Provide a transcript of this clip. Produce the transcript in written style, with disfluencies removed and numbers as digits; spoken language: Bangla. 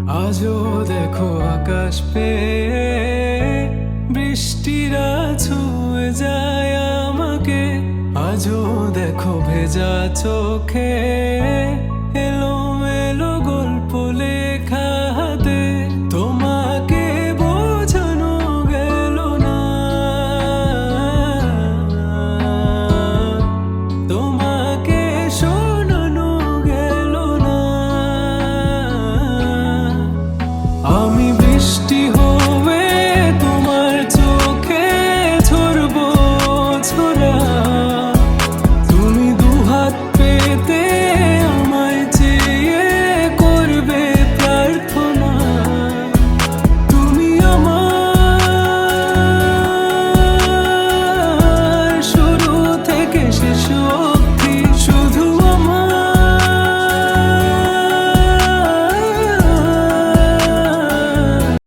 আজও দেখো আকাশ পেয়ে বৃষ্টিরা ছুঁয়ে যায় আমাকে। আজও দেখো ভেজা চোখে এলো মেলো